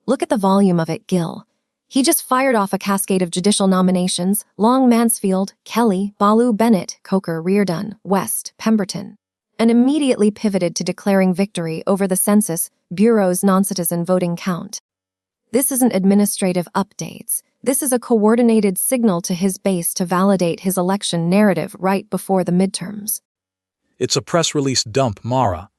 Look at the volume of it, Gil. He just fired off a cascade of judicial nominations: Long, Mansfield, Kelly, Balu, Bennett, Coker, Reardon, West, Pemberton, and immediately pivoted to declaring victory over the Census Bureau's non-citizen voting count. This isn't administrative updates. This is a coordinated signal to his base to validate his election narrative right before the midterms. It's a press release dump, Mara.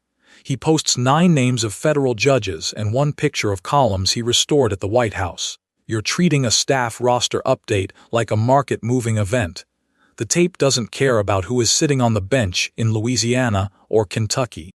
He posts 9 names of federal judges and 1 picture of columns he restored at the White House. You're treating a staff roster update like a market-moving event. The tape doesn't care about who is sitting on the bench in Louisiana or Kentucky.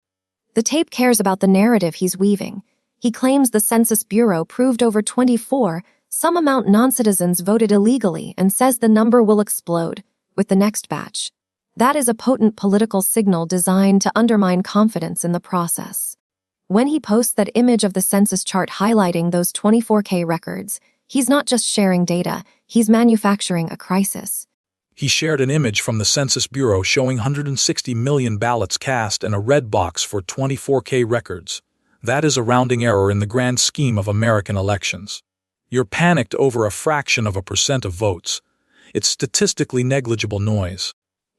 The tape cares about the narrative he's weaving. He claims the Census Bureau proved over 24 some amount non-citizens voted illegally and says the number will explode with the next batch. That is a potent political signal designed to undermine confidence in the process. When he posts that image of the census chart highlighting those 24K records, he's not just sharing data, he's manufacturing a crisis. He shared an image from the Census Bureau showing 160 million ballots cast and a red box for 24K records. That is a rounding error in the grand scheme of American elections. You're panicked over a fraction of a percent of votes. It's statistically negligible noise.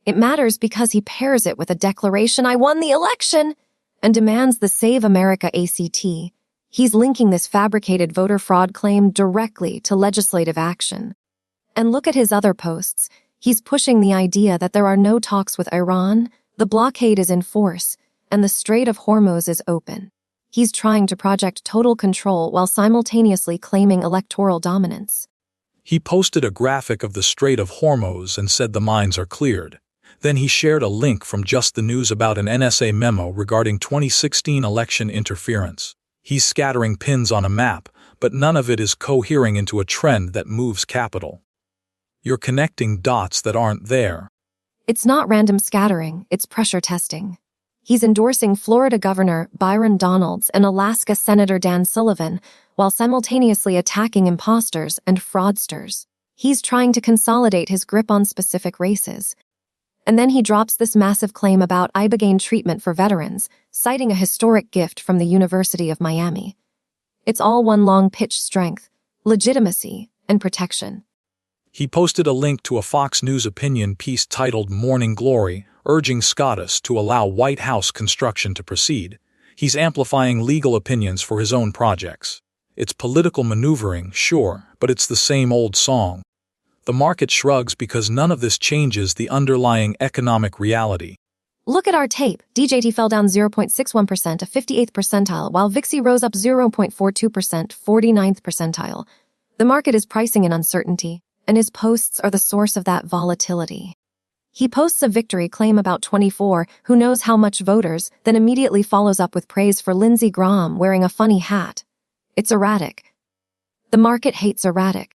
It matters because he pairs it with a declaration, "I won the election," and demands the Save America ACT. He's linking this fabricated voter fraud claim directly to legislative action. And look at his other posts. He's pushing the idea that there are no talks with Iran, the blockade is in force, and the Strait of Hormuz is open. He's trying to project total control while simultaneously claiming electoral dominance. He posted a graphic of the Strait of Hormuz and said the mines are cleared. Then he shared a link from Just the News about an NSA memo regarding 2016 election interference. He's scattering pins on a map, but none of it is cohering into a trend that moves capital. You're connecting dots that aren't there. It's not random scattering, it's pressure testing. He's endorsing Florida Governor Byron Donalds and Alaska Senator Dan Sullivan while simultaneously attacking imposters and fraudsters. He's trying to consolidate his grip on specific races. And then he drops this massive claim about ibogaine treatment for veterans, citing a historic gift from the University of Miami. It's all one long pitch: strength, legitimacy, and protection. He posted a link to a Fox News opinion piece titled Morning Glory, urging SCOTUS to allow White House construction to proceed. He's amplifying legal opinions for his own projects. It's political maneuvering, sure, but it's the same old song. The market shrugs because none of this changes the underlying economic reality. Look at our tape. DJT fell down 0.61% to 58th percentile, while VIXY rose up 0.42%, 49th percentile. The market is pricing in uncertainty, and his posts are the source of that volatility. He posts a victory claim about 24, who knows how much voters, then immediately follows up with praise for Lindsey Graham wearing a funny hat. It's erratic. The market hates erratic.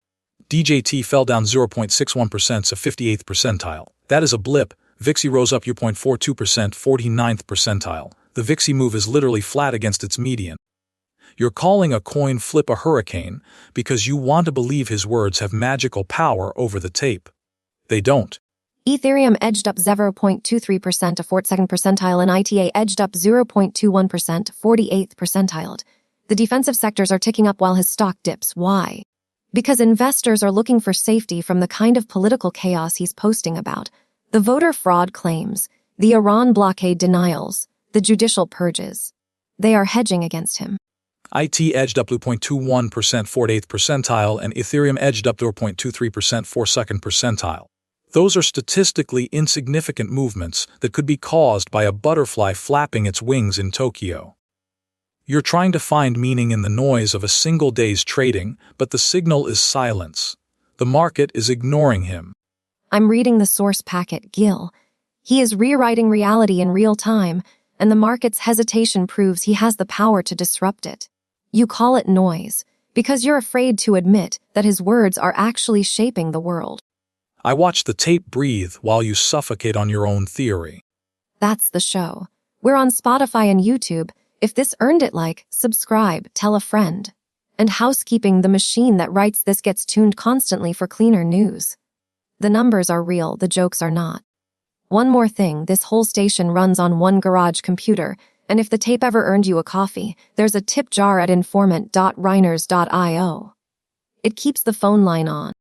DJT fell down 0.61% to 58th percentile. That is a blip. VIXY rose up 0.42%, 49th percentile. The VIXY move is literally flat against its median. You're calling a coin flip a hurricane because you want to believe his words have magical power over the tape. They don't. Ethereum edged up 0.23% to 42nd percentile and ITA edged up 0.21%, 48th percentile. The defensive sectors are ticking up while his stock dips. Why? Because investors are looking for safety from the kind of political chaos he's posting about. The voter fraud claims, the Iran blockade denials, the judicial purges. They are hedging against him. IT edged up 2.21%, 48th percentile, and Ethereum edged up 0.23%, 42nd percentile. Those are statistically insignificant movements that could be caused by a butterfly flapping its wings in Tokyo. You're trying to find meaning in the noise of a single day's trading, but the signal is silence. The market is ignoring him. I'm reading the source packet, Gil. He is rewriting reality in real time, and the market's hesitation proves he has the power to disrupt it. You call it noise, because you're afraid to admit that his words are actually shaping the world. I watch the tape breathe while you suffocate on your own theory. That's the show. We're on Spotify and YouTube. If this earned it, like, subscribe, tell a friend. And housekeeping, the machine that writes this gets tuned constantly for cleaner news. The numbers are real, the jokes are not. One more thing, this whole station runs on one garage computer, And if the tape ever earned you a coffee, there's a tip jar at informant.reiners.io. It keeps the phone line on.